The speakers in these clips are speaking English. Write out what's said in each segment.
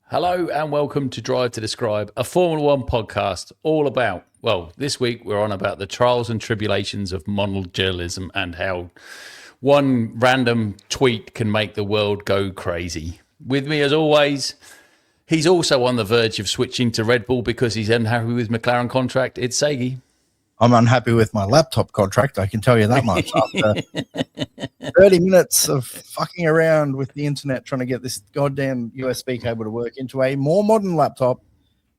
Hello and welcome to Drive to Describe, a Formula One podcast all about, well, this week we're on about the trials and tribulations of modern journalism and how one random tweet can make the world go crazy. With me as always, he's also on the verge of switching to Red Bull because he's unhappy with McLaren contract. It's Sagi. I'm unhappy with my laptop contract, I can tell you that much. After 30 minutes of fucking around with the internet trying to get this goddamn USB cable to work into a more modern laptop,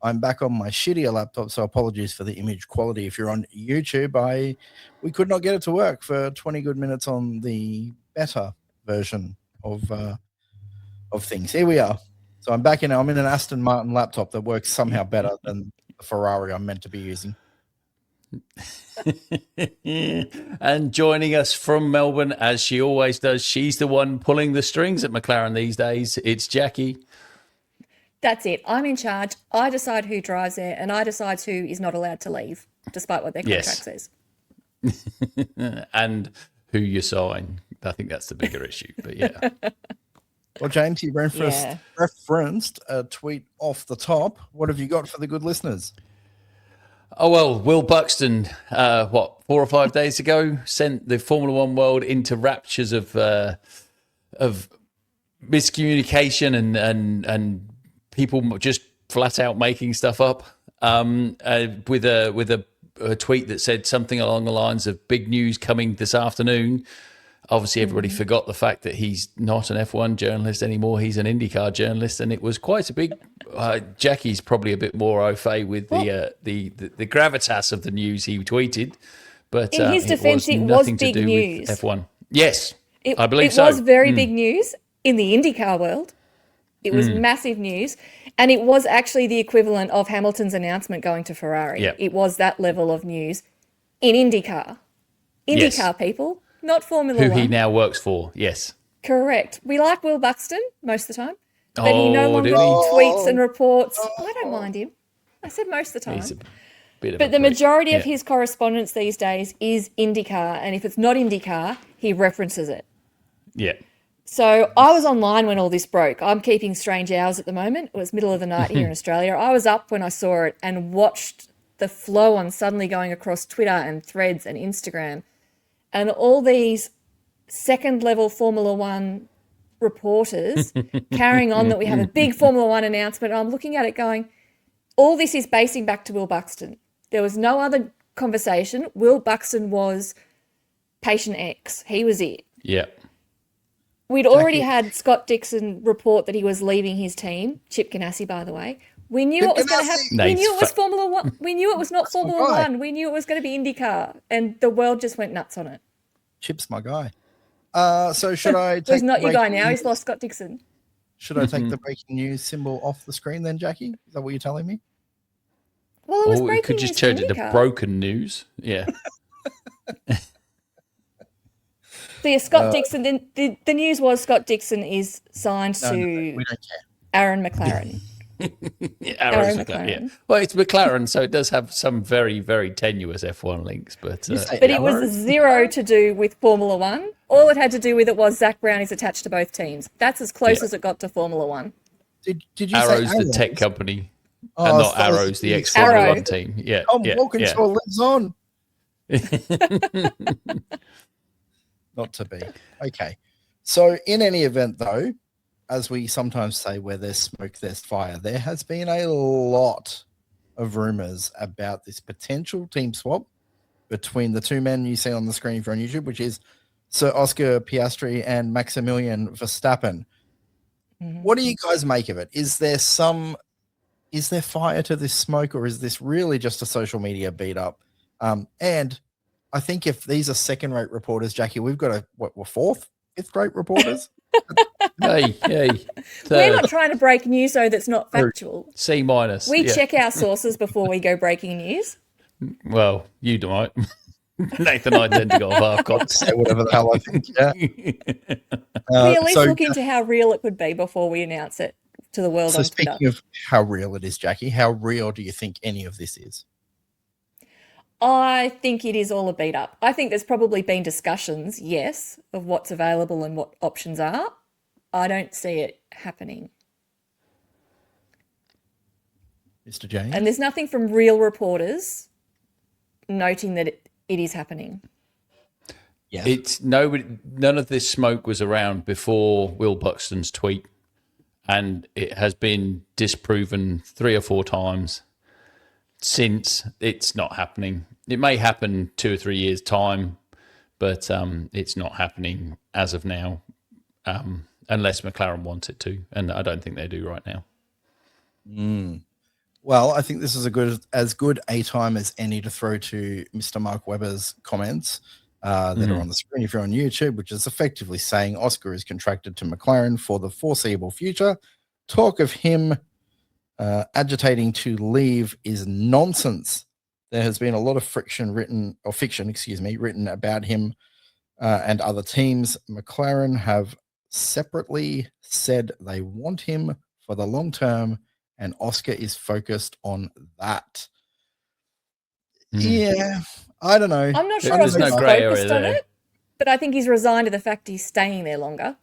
I'm back on my shittier laptop, so apologies for the image quality. If you're on YouTube, we could not get it to work for 20 good minutes on the better version of things. Here we are. So I'm back I'm in an Aston Martin laptop that works somehow better than the Ferrari I'm meant to be using. And joining us from Melbourne, as she always does, she's the one pulling the strings at McLaren these days. It's Jackie. That's it. I'm in charge. I decide who drives there, and I decide who is not allowed to leave, despite what their contract says. And who you sign. I think that's the bigger issue, but yeah. Well, James, you referenced a tweet off the top. What have you got for the good listeners? Oh, well, Will Buxton, 4 or 5 days ago, sent the Formula One world into raptures of miscommunication and people just flat out making stuff up with a tweet that said something along the lines of big news coming this afternoon. Obviously, everybody forgot the fact that he's not an F1 journalist anymore. He's an IndyCar journalist, and it was quite a big. Jackie's probably a bit more au fait with the gravitas of the news he tweeted, but in his defence, it was big news. With F1, yes, I believe so. It was very big news in the IndyCar world. It was massive news, and it was actually the equivalent of Hamilton's announcement going to Ferrari. Yep. It was that level of news in IndyCar. IndyCar people. Not Formula One. Who he now works for, yes. Correct. We like Will Buxton most of the time, but he no longer tweets and reports. I don't mind him. I said most of the time. But the majority of his correspondence these days is IndyCar, and if it's not IndyCar, he references it. Yeah. So I was online when all this broke. I'm keeping strange hours at the moment. It was middle of the night here in Australia. I was up when I saw it and watched the flow on suddenly going across Twitter and Threads and Instagram. And all these second-level Formula One reporters carrying on that we have a big Formula One announcement. And I'm looking at it going, all this is basing back to Will Buxton. There was no other conversation. Will Buxton was patient X. He was it. Yeah. We'd already had Scott Dixon report that he was leaving his team. Chip Ganassi, by the way. We knew it was going to happen. We knew it was Formula One. We knew it was not Formula One. We knew it was going to be IndyCar, and the world just went nuts on it. Chip's my guy. So should I take he's not your guy now. He's lost Scott Dixon. Should I take the breaking news symbol off the screen then, Jackie? Is that what you're telling me? Well, it was breaking we could just change it to broken news. Yeah. So yeah, Scott Dixon. The news was Scott Dixon is signed to we don't care. Aaron McLaren. Aaron McLaren. Yeah. Well, it's McLaren, so it does have some very, very tenuous F1 links, but it was zero to do with Formula One. All it had to do with it was Zach Brown is attached to both teams. That's as close as it got to Formula One. Did you Arrow's say the tech company, and not Arrow's the ex-Formula One team. Yeah, Walkinshaw lives on. Not to be. Okay. So in any event, though, as we sometimes say, where there's smoke, there's fire. There has been a lot of rumors about this potential team swap between the two men you see on the screen for on YouTube, which is Sir Oscar Piastri and Maximilian Verstappen. What do you guys make of it? Is there fire to this smoke, or is this really just a social media beat up? And I think if these are second-rate reporters, Jackie, we've got fourth, fifth-rate reporters. Hey. We're not trying to break news, though, that's not factual. C-. We check our sources before we go breaking news. Well, you might. Nathan and I tend to go off half cocked. Say whatever the hell I think, yeah. We at least look into how real it could be before we announce it to the world on Twitter. So speaking of how real it is, Jackie, how real do you think any of this is? I think it is all a beat up. I think there's probably been discussions, yes, of what's available and what options are. I don't see it happening. Mr. James. And there's nothing from real reporters noting that it is happening. Yeah. None of this smoke was around before Will Buxton's tweet, and it has been disproven 3 or 4 times since. It's not happening. It may happen 2 or 3 years' time, but it's not happening as of now, unless McLaren wants it to, and I don't think they do right now. Well, I think this is as good a time as any to throw to Mr. Mark Webber's comments that are on the screen if you're on YouTube, which is effectively saying Oscar is contracted to McLaren for the foreseeable future. Talk of him agitating to leave is nonsense. There has been a lot of fiction written about him and other teams. McLaren have separately said they want him for the long term, and Oscar is focused on that. Yeah, I don't know. I'm not sure Oscar's no grey area focused on there. it, but I think he's resigned to the fact he's staying there longer.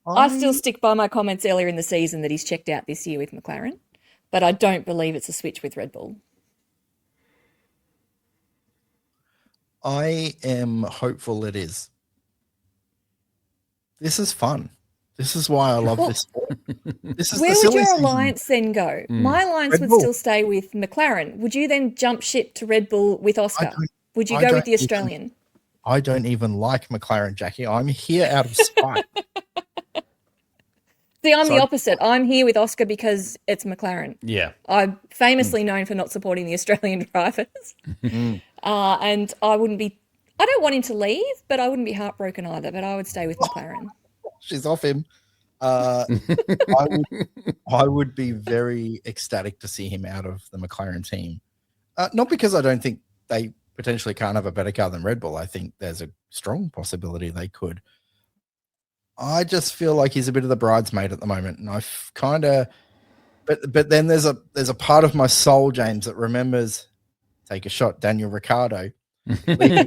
I still stick by my comments earlier in the season that he's checked out this year with McLaren, but I don't believe it's a switch with Red Bull. I am hopeful it is. This is fun. This is why I love this sport. This is Where the would silly your season. alliance then go? My alliance Red would Bull. still stay with McLaren. Would you then jump ship to Red Bull with Oscar? Would you I go don't with the Australian? I don't even like McLaren, Jackie. I'm here out of spite. See, I'm the opposite. I'm here with Oscar because it's McLaren. Yeah. I'm famously known for not supporting the Australian drivers. And I don't want him to leave, but I wouldn't be heartbroken either, but I would stay with McLaren. She's off him. I would be very ecstatic to see him out of the McLaren team. Not because I don't think they potentially can't have a better car than Red Bull. I think there's a strong possibility they could. I just feel like he's a bit of the bridesmaid at the moment, and I've kind of, but then there's a part of my soul, James, that remembers, take a shot, Daniel Ricciardo, Bingo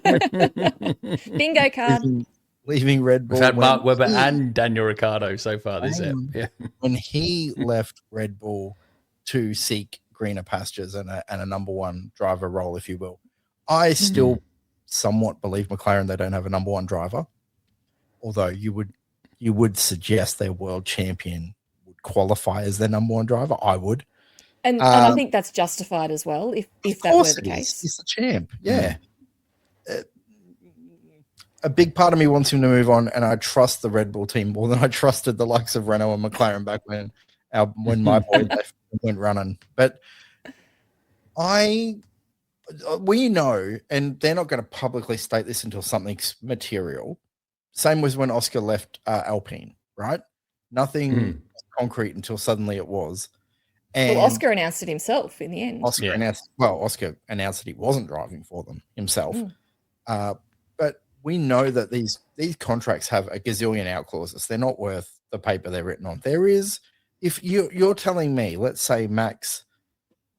card. leaving Red Bull. We've had Mark Webber and Daniel Ricciardo so far this year. Yeah. When he left Red Bull to seek greener pastures and a number one driver role, if you will, I still somewhat believe McLaren they don't have a number one driver, although you would suggest their world champion would qualify as their number one driver. I would. And I think that's justified as well, if that were the case. He's the champ. Yeah. A big part of me wants him to move on, and I trust the Red Bull team more than I trusted the likes of Renault and McLaren back when my boy left and went running. But we know, and they're not going to publicly state this until something's material. Same was when Oscar left Alpine, right? Nothing concrete until suddenly it was. And Well, Oscar announced it himself in the end. Oscar announced that he wasn't driving for them himself. But we know that these contracts have a gazillion out clauses. They're not worth the paper they're written on. There is, if you're telling me, let's say Max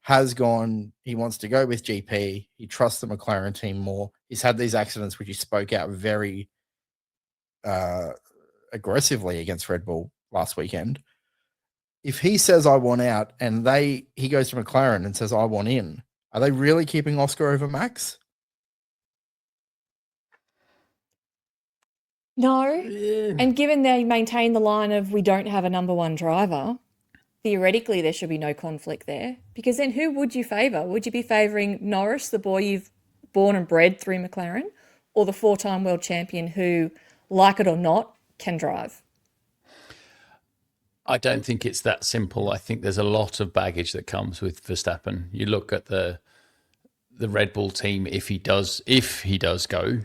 has gone, he wants to go with GP, he trusts the McLaren team more. He's had these accidents which he spoke out very aggressively against Red Bull last weekend. If he says I want out and he goes to McLaren and says I want in, are they really keeping Oscar over Max? No. And given they maintain the line of we don't have a number one driver, theoretically there should be no conflict there. Because then who would you favour? Would you be favouring Norris, the boy you've born and bred through McLaren, or the 4-time world champion who, like it or not, can drive? I don't think it's that simple. I think there's a lot of baggage that comes with Verstappen. You look at the Red Bull team, if he does go,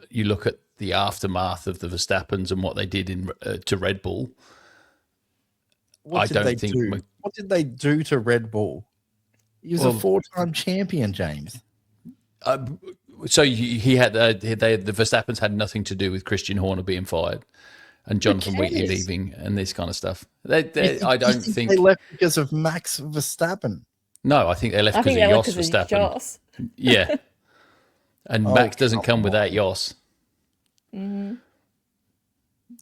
you look at the aftermath of the Verstappens and what they did to Red Bull. What did they do to Red Bull? He was a 4-time champion, James. So he had the Verstappens had nothing to do with Christian Horner being fired and Jonathan Wheatley leaving and this kind of stuff. I don't think they left because of Max Verstappen. No, I think they left because of Jos Verstappen. Yeah, and Max doesn't come without Jos. Mm-hmm.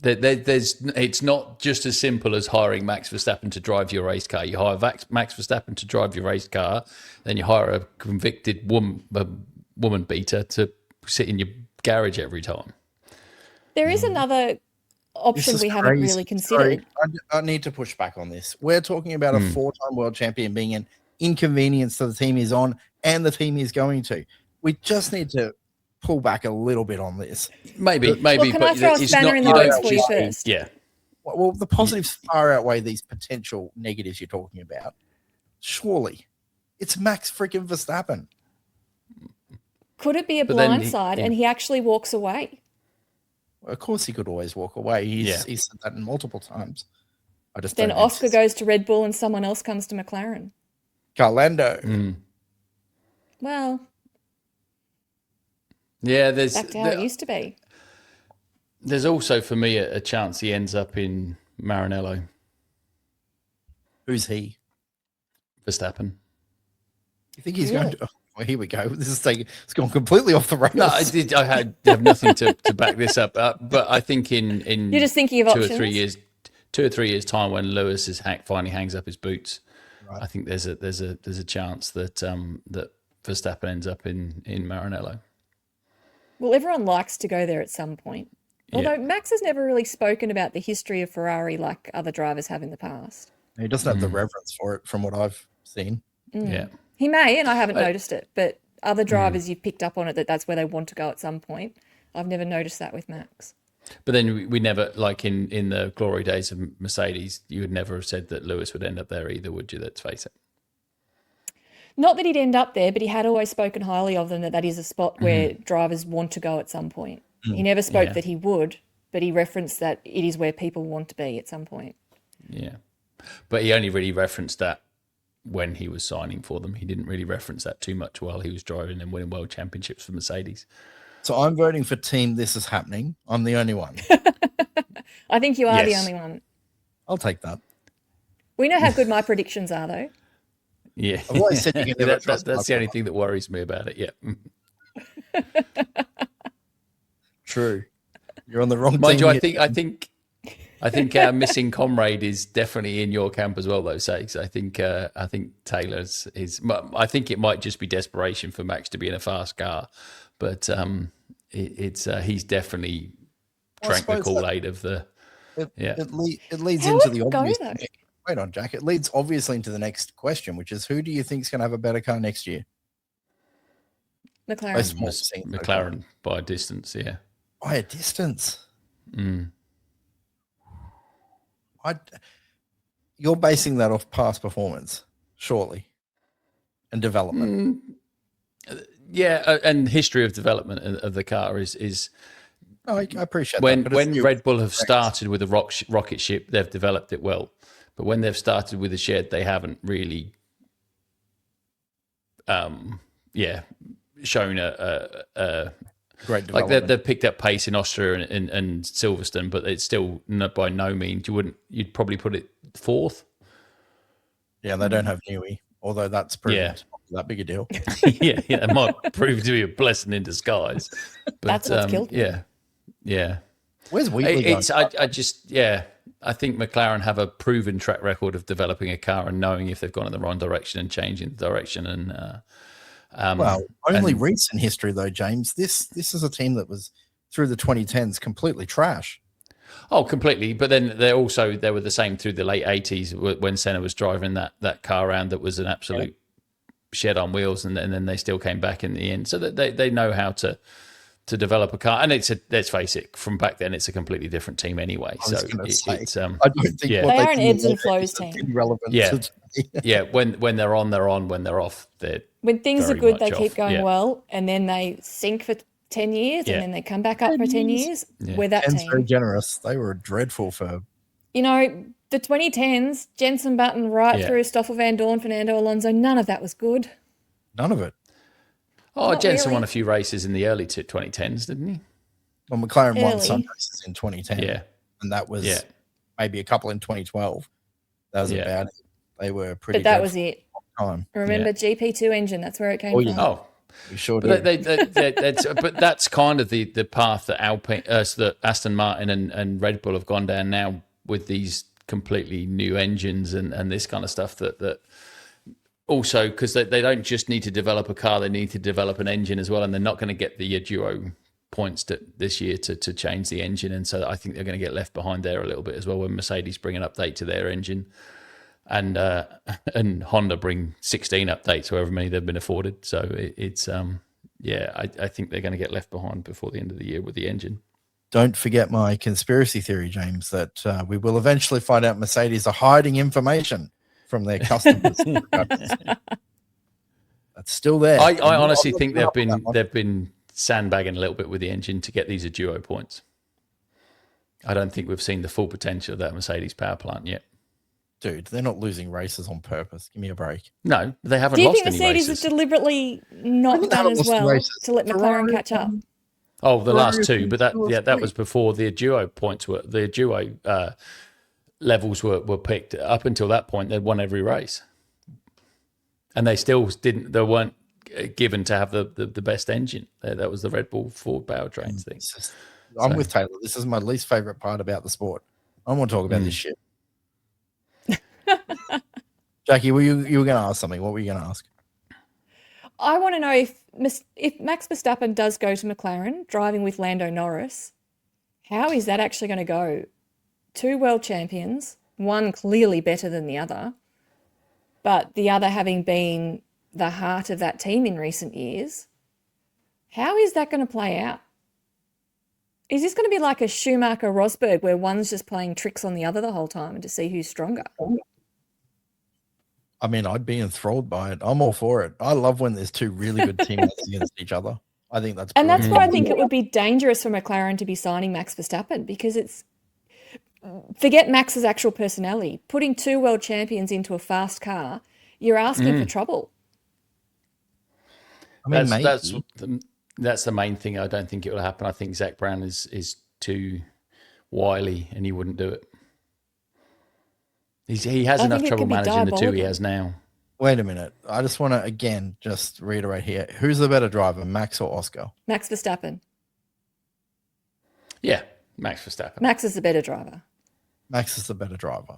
It's not just as simple as hiring Max Verstappen to drive your race car. You hire Max Verstappen to drive your race car, then you hire a convicted woman beater to sit in your garage every time. There is another option we haven't really considered. Sorry, I need to push back on this. We're talking about a 4-time world champion being an inconvenience to the team he's on and the team he's going to. We just need to pull back a little bit on this. Maybe. Well, can I throw a spanner in the works for you first? Yeah. Well, the positives far outweigh these potential negatives you're talking about. Surely. It's Max freaking Verstappen. Could it be a blindside and he actually walks away? Well, of course he could always walk away. He's said that multiple times. I just then Oscar goes to Red Bull and someone else comes to McLaren. Carlando. Well, yeah, back to how it used to be. There's also, for me, a chance he ends up in Maranello. Who's he? Verstappen. You think he's going to? Oh, well, here we go. It's gone completely off the rails. No, I have nothing to back this up. But I think in you're just thinking of options. 2 or 3 years time, when Lewis finally hangs up his boots, right. I think there's a chance that that Verstappen ends up in Maranello. Well, everyone likes to go there at some point. Although Max has never really spoken about the history of Ferrari like other drivers have in the past. He doesn't have the reverence for it from what I've seen. Yeah. He may, and I haven't noticed it, but other drivers you've picked up on it that's where they want to go at some point. I've never noticed that with Max. But then we never, like in the glory days of Mercedes, you would never have said that Lewis would end up there either, would you? Let's face it. Not that he'd end up there, but he had always spoken highly of them, that is a spot where drivers want to go at some point. He never spoke that he would, but he referenced that it is where people want to be at some point. Yeah. But he only really referenced that when he was signing for them. He didn't really reference that too much while he was driving and winning world championships for Mercedes. So I'm voting for team This Is Happening. I'm the only one. I think you are the only one. I'll take that. We know how good my predictions are, though. Yeah. I've always said you can never trust that's the only thing that worries me about it, yeah. True. You're on the wrong Mind team. you, I think our missing comrade is definitely in your camp as well, though, Sakes. I think Taylor's is. I think it might just be desperation for Max to be in a fast car, but he's definitely drank the Kool-Aid of the. It leads How into would the it go, obvious. though? Wait on, Jack. It leads obviously into the next question, which is who do you think is going to have a better car next year? McLaren. McLaren by a distance, yeah. By a distance. You're basing that off past performance, surely, and development. Yeah, and history of development of the car is. No, I appreciate when that. When Red Bull have started with a rocket ship, they've developed it well. But when they've started with a shed, they haven't really, shown a great development. like they've picked up pace in Austria and Silverstone, but it's still by no means. You'd probably put it fourth. Yeah, they don't have Newey, although that's pretty not that big a deal. yeah, it might prove to be a blessing in disguise. But, that's what's killed me. Yeah. Where's Wheatley going? I think McLaren have a proven track record of developing a car and knowing if they've gone in the wrong direction and changing the direction. And only recent history though, James. This is a team that was through the 2010s completely trash. Oh, completely. But then they were the same through the late 80s when Senna was driving that car around that was an absolute shed on wheels, and then they still came back in the end. So that they know how to develop a car, and let's face it, from back then it's a completely different team anyway. So it's I don't think they are an ebbs and flows team. Relevant. Yeah. When they're on, they're on. When they're off, they're when things are good, they keep off. going well, and then they sink for 10 years, and then they come back up for 10 years. We're that team. Very generous. They were dreadful for. The 2010s, Jenson Button through Stoffel Van Dorn, Fernando Alonso. None of that was good. None of it. Oh, Jensen won a few races in the early 2010s, didn't he? Well, McLaren won some races in 2010. Yeah. And that was maybe a couple in 2012. That was bad. They were pretty But that was it. Time. Remember GP2 engine, that's where it came from. Oh, We sure do. But that's kind of the path that that Aston Martin and Red Bull have gone down now with these completely new engines and this kind of stuff that also, because they don't just need to develop a car, they need to develop an engine as well, and they're not going to get the duo points this year to change the engine, and so I think they're going to get left behind there a little bit as well when Mercedes bring an update to their engine, and Honda bring 16 updates, however many they've been afforded. So I think they're going to get left behind before the end of the year with the engine. Don't forget my conspiracy theory, James, that we will eventually find out Mercedes are hiding information from their customers. That's still there. I honestly think they've been sandbagging a little bit with the engine to get these duo points. I don't think we've seen the full potential of that Mercedes power plant yet. Dude, they're not losing races on purpose. Give me a break. No, they haven't Do you lost think any Mercedes races. has deliberately not done as well to let McLaren catch up? Oh, the last two, but that was before the duo points were the duo levels were picked. Up until that point, they'd won every race, and they still didn't. They weren't given to have the best engine. That was the Red Bull Ford powertrains thing. I'm with Taylor. This is my least favorite part about the sport. I want to talk about this shit. Jackie, you were going to ask something. What were you going to ask? I want to know if Max Verstappen does go to McLaren, driving with Lando Norris, how is that actually going to go? 2 world champions, one clearly better than the other, but the other having been the heart of that team in recent years. How is that going to play out? Is this going to be like a Schumacher-Rosberg where one's just playing tricks on the other the whole time and to see who's stronger? I mean, I'd be enthralled by it. I'm all for it. I love when there's two really good teammates against each other. I think that's brilliant. And that's why I think it would be dangerous for McLaren to be signing Max Verstappen, because forget Max's actual personality. Putting 2 world champions into a fast car, you're asking for trouble. I mean, that's the main thing. I don't think it will happen. I think Zach Brown is too wily and he wouldn't do it. He has enough trouble managing the two he has now. Wait a minute. I just want to, again, just reiterate here. Who's the better driver, Max or Oscar? Max Verstappen. Yeah, Max Verstappen. Max is the better driver. Max is the better driver.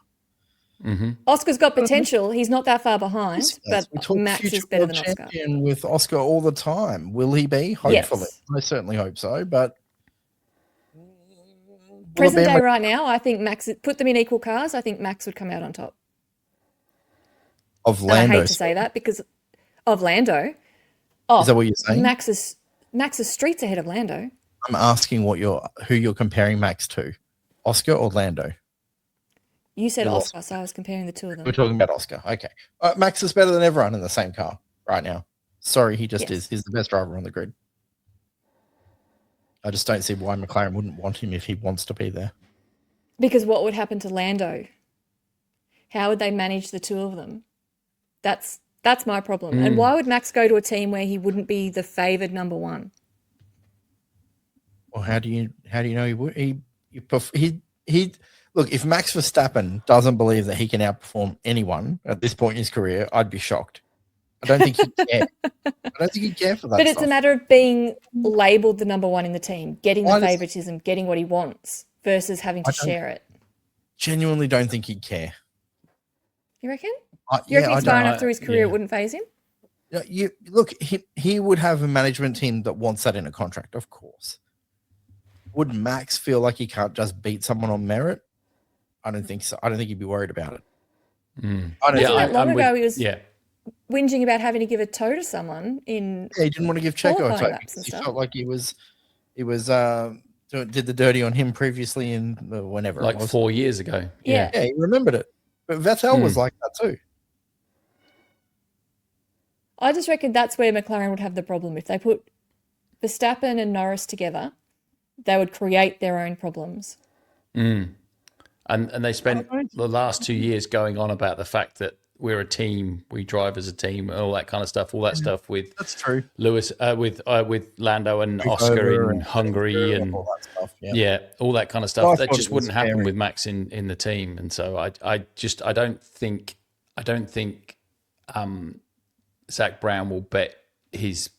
Mm-hmm. Oscar's got potential. He's not that far behind, but Max is better than Oscar. Champion with Oscar all the time. Will he be? Hopefully. Yes. I certainly hope so, but... Present day right now, I think Max, put them in equal cars, I think Max would come out on top. Of Lando. I hate to say that because of Lando. Oh, is that what you're saying? Max's streets ahead of Lando. I'm asking who you're comparing Max to, Oscar or Lando? You said Oscar, so I was comparing the two of them. We're talking about Oscar. Okay. Max is better than everyone in the same car right now. Sorry, he just is. He's the best driver on the grid. I just don't see why McLaren wouldn't want him if he wants to be there. Because what would happen to Lando? How would they manage the two of them? That's my problem. And why would Max go to a team where he wouldn't be the favoured number one? Well, how do you know he would? He look, if Max Verstappen doesn't believe that he can outperform anyone at this point in his career, I'd be shocked. I don't think he'd care. I don't think he'd care for that. But it's a matter of being labelled the number one in the team, getting the favouritism, getting what he wants, versus having to share it. Genuinely don't think he'd care. You reckon? You reckon he's far enough through his career it wouldn't faze him? Look, he would have a management team that wants that in a contract, of course. Would Max feel like he can't just beat someone on merit? I don't think so. I don't think he'd be worried about it. I don't think long ago he was whinging about having to give a toe to someone in. Yeah, he didn't want to give Checo a toe because he felt like he did the dirty on him previously in whenever, like 4 years ago. Yeah, he remembered it. But Vettel was like that too. I just reckon that's where McLaren would have the problem. If they put Verstappen and Norris together, they would create their own problems. And they spent the last 2 years going on about the fact that we're a team, we drive as a team, and all that kind of stuff. All that stuff with that's true. Lewis, with Lando and Oscar in Hungary, and all that stuff. All that kind of stuff. That just wouldn't happen with Max in the team. And so I don't think Zach Brown will bet his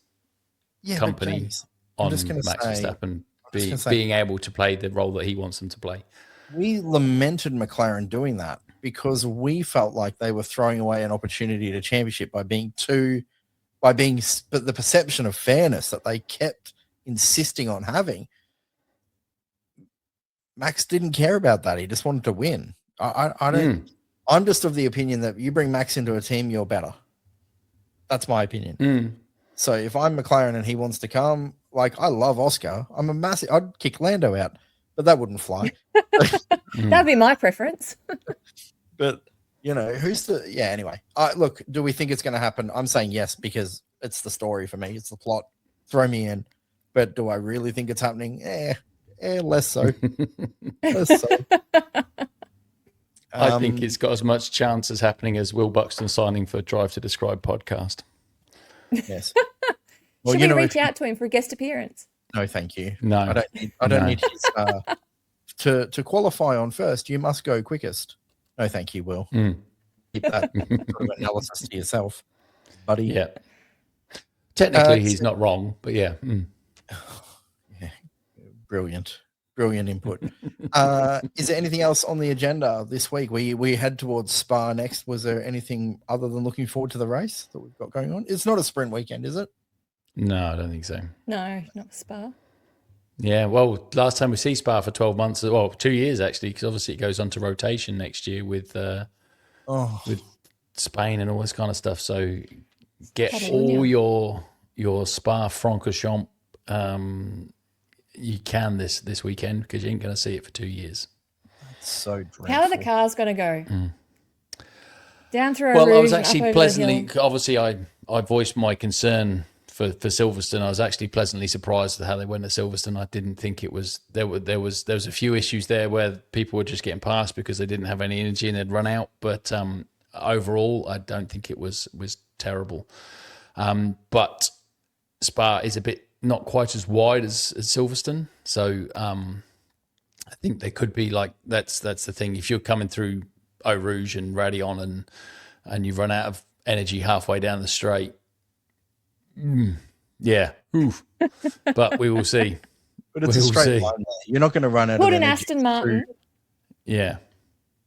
Yeah, company James, on just gonna Max say- Verstappen just gonna say- being able to play the role that he wants them to play. we lamented McLaren doing that because we felt like they were throwing away an opportunity to championship by being but the perception of fairness that they kept insisting on having. Max didn't care about that. He just wanted to win. I don't. I'm just of the opinion that you bring Max into a team, you're better. That's my opinion. So if I'm McLaren and he wants to come, like, I love Oscar. I'd kick Lando out, but that wouldn't fly. That'd be my preference. But anyway. Look, do we think it's going to happen? I'm saying yes, because it's the story for me. It's the plot. Throw me in. But do I really think it's happening? Less so. Less so. I think it's got as much chance as happening as Will Buxton signing for Drive to Describe podcast. Yes. Well, should we reach out to him for a guest appearance? No, thank you. No, I don't need his. To qualify on first, you must go quickest. No, thank you, Will. Keep that sort of analysis to yourself, buddy. Yeah. Technically, he's not wrong, but yeah. Yeah. Brilliant input. Is there anything else on the agenda this week? We head towards Spa next. Was there anything other than looking forward to the race that we've got going on? It's not a sprint weekend, is it? No, I don't think so. No, not Spa. Yeah, well, last time we see Spa for 12 months, 2 years actually, because obviously it goes on to rotation next year with Spain and all this kind of stuff. So get all your Spa-Francorchamps you can this weekend, because you ain't going to see it for 2 years. That's so dreadful. How are the cars going to go? Down through Well, Rouge I was and up actually over pleasantly, the hill? obviously I voiced my concern for Silverstone. I was actually pleasantly surprised at how they went at Silverstone. I didn't think it was there was a few issues there where people were just getting past because they didn't have any energy and they'd run out. But overall, I don't think it was terrible. But Spa is a bit not quite as wide as Silverstone, so I think they could be like that's the thing. If you're coming through Eau Rouge and Raidillon and you run out of energy halfway down the straight. Yeah. Oof. But we will see. But it's a straight line. You're not going to run out of energy. Put an Aston Martin. Yeah.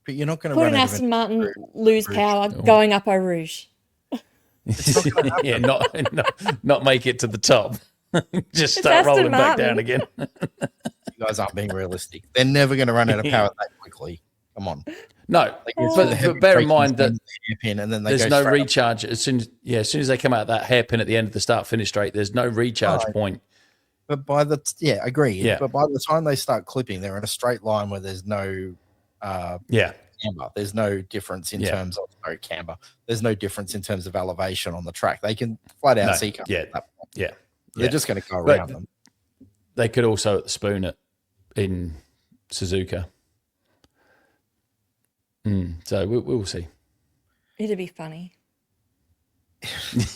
But you're not going to run out of energy. Put an Aston Martin lose power going up Eau Rouge. Yeah, not make it to the top. Just start rolling back down again. You guys aren't being realistic. They're never going to run out of power that quickly. Come on. No, but bear in mind that and then there's no recharge as soon as they come out that hairpin at the end of the start-finish straight. There's no recharge point. But agree. Yeah. But by the time they start clipping, they're in a straight line where there's no camber. There's no difference in terms of camber. There's no difference in terms of elevation on the track. They can flat out see camber. Yeah. They're just going to go around them. They could also spoon it in Suzuka. So we'll see. It'd be funny to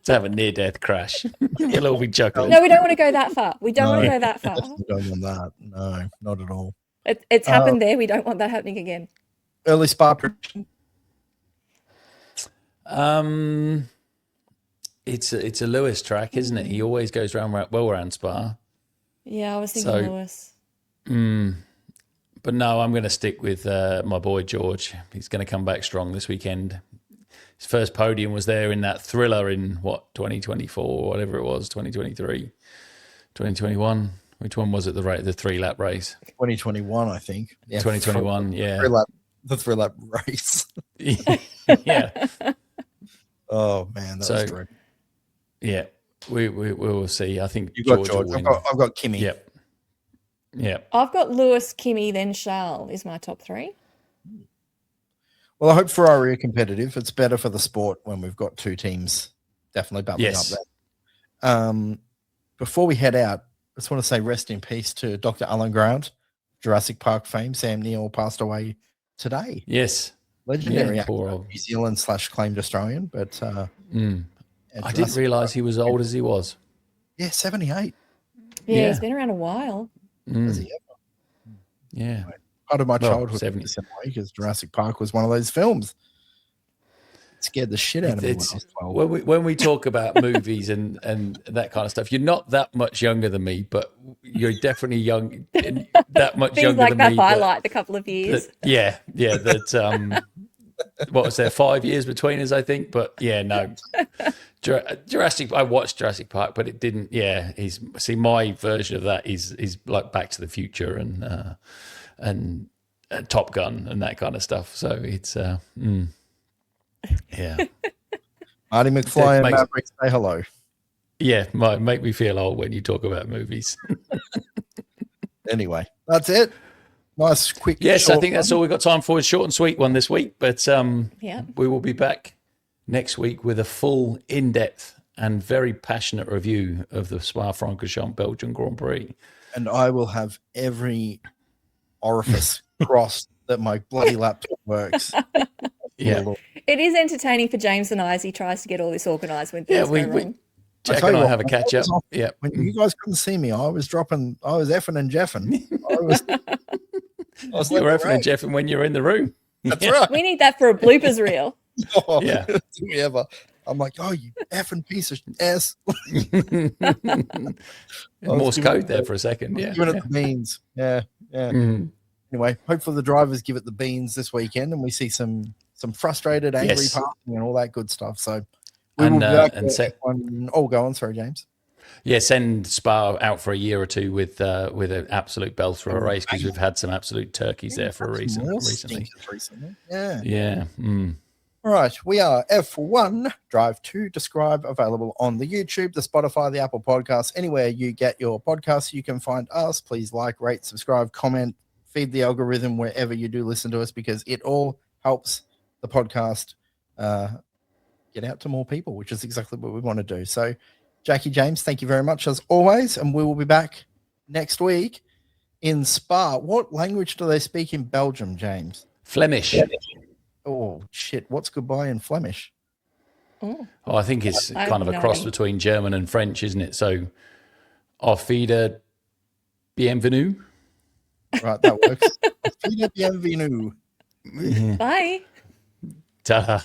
have a near-death crash. You'll all be chuckling. No, we don't want to go that far. We don't want to go that far. We don't want that. No, not at all. It's happened there. We don't want that happening again. Early Spa prediction. It's a Lewis track, isn't it? He always goes around Spa. Yeah, I was thinking Lewis. But no, I'm going to stick with my boy George. He's going to come back strong this weekend. His first podium was there in that thriller in 2024, whatever it was, 2023, 2021. Which one was it? The 3-lap race. 2021, I think. Yeah, 2021. Yeah, the 3-lap race. Yeah. Oh man, that was great. Yeah, we will see. I think you got George. I've got Kimi. Yep. Yeah. I've got Lewis, Kimi, then Charles is my top 3. Well, I hope Ferrari are competitive. It's better for the sport when we've got two teams definitely battling up there. Before we head out, I just want to say rest in peace to Dr. Alan Grant, Jurassic Park fame. Sam Neill passed away today. Yes. Legendary actor, New Zealand / claimed Australian, but I didn't realise he was as old as he was. Yeah, 78. Yeah, he's been around a while. Has he ever? Yeah. Part of my childhood because Jurassic Park was one of those films. scared the shit out of me when I was 12. When we talk about movies and that kind of stuff, you're not that much younger than me, but you're definitely young, that much Things younger like than that me. highlight a couple of years. That what was there, 5 years between us, I think. But yeah, no, Jurassic. I watched Jurassic Park, but it didn't. Yeah, my version of that is like Back to the Future and Top Gun and that kind of stuff. So it's yeah. Marty McFly and Maverick, say hello. Yeah, might make me feel old when you talk about movies. Anyway, that's it. Nice, quick. Yes, I think that's all we've got time for. A short and sweet one this week, but we will be back next week with a full, in-depth and very passionate review of the Spa-Francorchamps Belgian Grand Prix. And I will have every orifice crossed that my bloody laptop works. Yeah. It is entertaining for James and I as he tries to get all this organised when things go wrong. Jack and I have a catch up. Yeah. When you guys couldn't see me, I was effing and jeffing. I was you were effing and jeffing when you're in the room. That's right. We need that for a bloopers reel. Oh, yeah. Do we ever? I'm like, oh, you effing piece of ass. Morse code there for a second. Yeah. Giving it the beans. Yeah. Yeah. Mm. Anyway, hopefully the drivers give it the beans this weekend and we see some frustrated, angry parking and all that good stuff. So we will be back go on. Sorry, James. Yeah, send Spa out for a year or two with an absolute belter of a race, because we've had some absolute turkeys there for a reason recently. Yeah. Yeah. Mm. All right, we are F1 Drive to Describe, available on the YouTube, the Spotify, the Apple Podcasts, anywhere you get your podcasts. You can find us. Please like, rate, subscribe, comment, feed the algorithm wherever you do listen to us, because it all helps the podcast get out to more people, which is exactly what we want to do. So, Jackie, James, thank you very much as always, and we will be back next week in Spa. What language do they speak in Belgium, James? Flemish. Oh, shit. What's goodbye in Flemish? Oh, I think it's kind of a cross between German and French, isn't it? So, auf wieder, bienvenue. Right, that works. Auf wieder, bienvenue. Bye. Ta-da.